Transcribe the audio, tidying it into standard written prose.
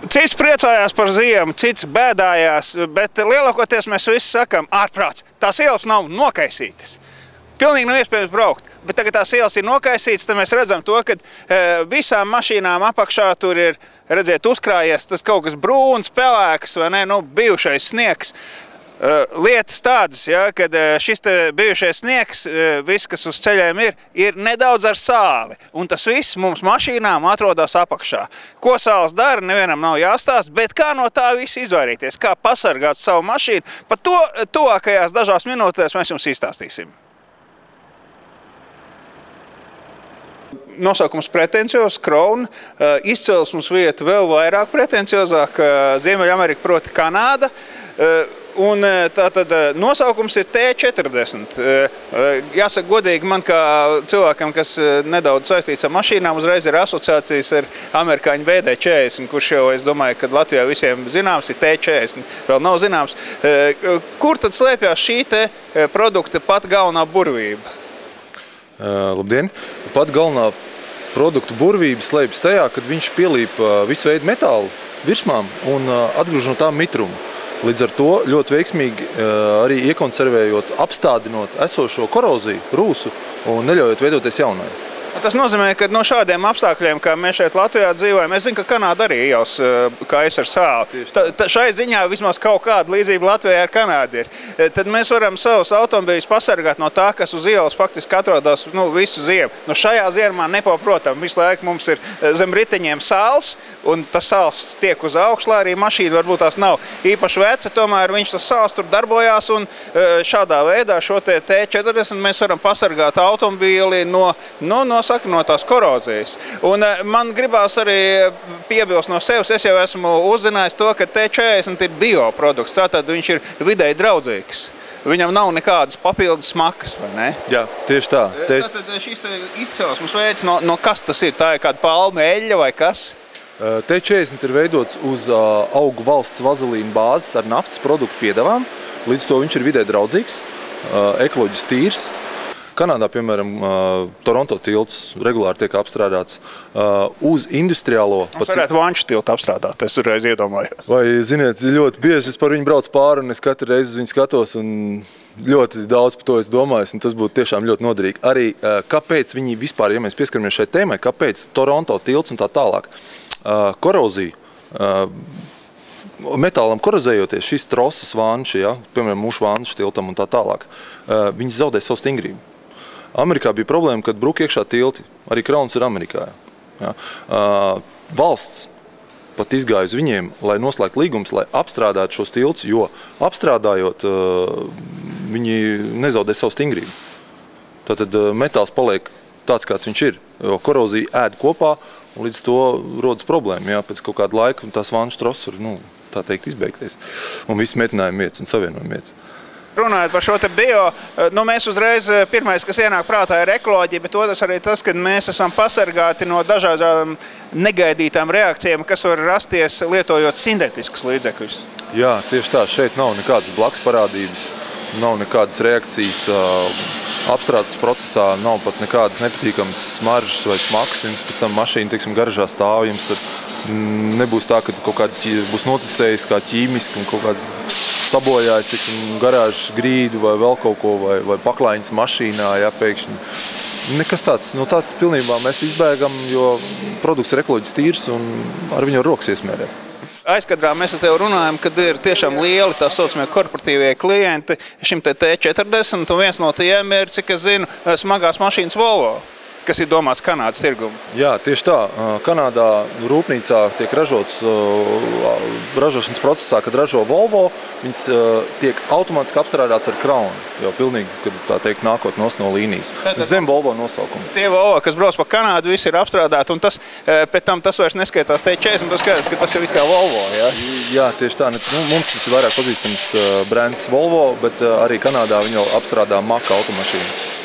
Cits priecājās par ziemu, cits bēdājās, bet lielākoties mēs visi sakam, ārprāts, tās ielas nav nokaisītas. Pilnīgi nav iespējams braukt, bet tagad tās ielas ir nokaisītas, tad mēs redzam to, ka visām mašīnām apakšā tur ir, redziet, uzkrājies tas kaut kas brūns, pelēks vai ne, nu, bijušais sniegs. Lietas tādas, ja, kad šis bijušais sniegs, viss, kas uz ceļiem ir nedaudz ar sāli. Un tas viss mums mašīnām atrodas apakšā. Ko sāls dara, nevienam nav jāstāst, bet kā no tā viss izvairīties, kā pasargāt savu mašīnu, par to tuvākajās dažās minūtēs mēs jums izstāstīsim. Nosaukums pretenciozs, Crown, izcelsmes vieta vēl vairāk pretenciozāk, Ziemeļamerika, proti Kanāda. Un tātad nosaukums ir T40. Jāsaka godīgi, man kā cilvēkam, kas nedaudz saistīts ar mašīnām, uzreiz ir asociācijas ar amerikāņu VD40, kurš jau, es domāju, ka Latvijā visiem zināms, ir T40, vēl nav zināms. Kur tad slēpjās šī te produkta pat galvenā burvība? Labdien! Pat galvenā produktu burvība slēpjas tajā, kad viņš pielīp visu veidu metālu virsmām un atgrūž no tām mitrumu. Līdz ar to ļoti veiksmīgi arī iekonservējot, apstādinot esošo koroziju, rūsu un neļaujot veidoties jaunai. Tas nozīmē, ka no šādiem apstākļiem, kā mēs šeit Latvijā dzīvojam, es zinu, ka Kanāda arī ielas kājas ar sāli. Šai ziņā vismaz kaut kāda līdzība Latvijā ar Kanādu ir. Tad mēs varam savus automobīļus pasargāt no tā, kas uz ielas faktiski atrodas visu ziemu. Šajā ziemā nepaprotam, visu laiku mums ir zem riteņiem sāls, un tas sāls tiek uz augšu, lai arī mašīna varbūt tās nav īpaši veca, tomēr viņš tas sāls tur darbojās, un šādā veidā šo T40 mēs varam pasargāt automobīli no tās korozijas. Un man gribās arī piebilst no sevis, es jau esmu uzzinājis to, ka T40 ir bioprodukts, tātad viņš ir vidēji draudzīgs. Viņam nav nekādas papildus smakas, vai ne? Jā, tieši tā. Tātad šīs izcelsmes veids, no kas tas ir? Tā ir kāda palma eļļa vai kas? T40 ir veidots uz augu valsts vazelīna bāzes ar naftas produktu piedevām. Līdz to viņš ir vidē draudzīgs, ekoloģiski tīrs. Kanādā, piemēram, Toronto tilts regulāri tiek apstrādāts uz industriālo... Mums varētu Vanču tiltu apstrādāt, es reiz iedomājos. Vai, ziniet, ļoti bieži es par viņu braucu pāri un es katru reizi uz viņu skatos un ļoti daudz par to es domāju, un tas būtu tiešām ļoti noderīgi. Arī kāpēc viņi vispār, ja mēs pieskaramies šai tēmai, kāpēc Toronto tilts un tā tālāk. Korozija, metālam korozējoties, šīs trosas vanči, ja, piemēram, mušu vanšu tiltam un tā tālāk, viņi zaudē savu stingrību. Amerikā bija problēma, kad bruk iekšā tilti. Arī Crowns ir Amerikā. Ja. Valsts pat izgāja uz viņiem, lai noslēgtu līgumus, lai apstrādātu šos tiltus, jo apstrādājot, viņi nezaudē savu stingrību. Tātad metāls paliek tāds, kāds viņš ir, jo korozija ēd kopā, un līdz to rodas problēma. Ja. Pēc kaut kāda laika tās vanšu trosas var, tā teikt, izbeigties. Un viss metinājuma vietas un savienojuma vietas. Runājot par šo te bio, mēs uzreiz pirmais, kas ienāk prātā, ir ekoloģija, bet otrs arī tas, ka mēs esam pasargāti no dažādām negaidītām reakcijām, kas var rasties lietojot sintetiskus līdzekļus. Jā, tieši tā. Šeit nav nekādas blakus parādības, nav nekādas reakcijas apstrādes procesā, nav pat nekādas nepatīkamas smaržas vai smakas. Jums pēc tam mašīna, teiksim, garažā stāv, jums tad nebūs tā, ka kaut kāda būs noticējis kā ķīmiski un kaut kāds sabojājis, teiksim, garāžas grīdu vai vēl kaut ko, vai paklājiņas mašīnā, ja, pēkšņi. Nekas tāds. No tā pilnībā mēs izbēgam, jo produkts ir ekoloģiski tīrs un ar viņu rokas iesmērēt. Aizkadrā mēs ar tevi runājam, kad ir tiešām lieli tā saucamie korporatīvie klienti šim T40, un viens no tiem ir, cik es zinu, smagās mašīnas Volvo, kas ir domāts Kanādas tirgumu. Jā, tieši tā. Kanādā rūpnīcā tiek ražots ražošanas procesā, kad ražo Volvo, viņas tiek automātiski apstrādāts ar Crown, jo pilnīgi, kad tā teikt, nākot no līnijas. Zem Volvo nosaukuma. Tie Volvo, kas brauc pa Kanādu, visi ir apstrādāti, un pēc tam tas vairs neskaitās T40, tas skaitās, ka tas jau it kā Volvo, ja? Jā, tieši tā. Mums tas ir vairāk pazīstams brands Volvo, bet arī Kanādā viņi jau apstrādā Maka automašīnas.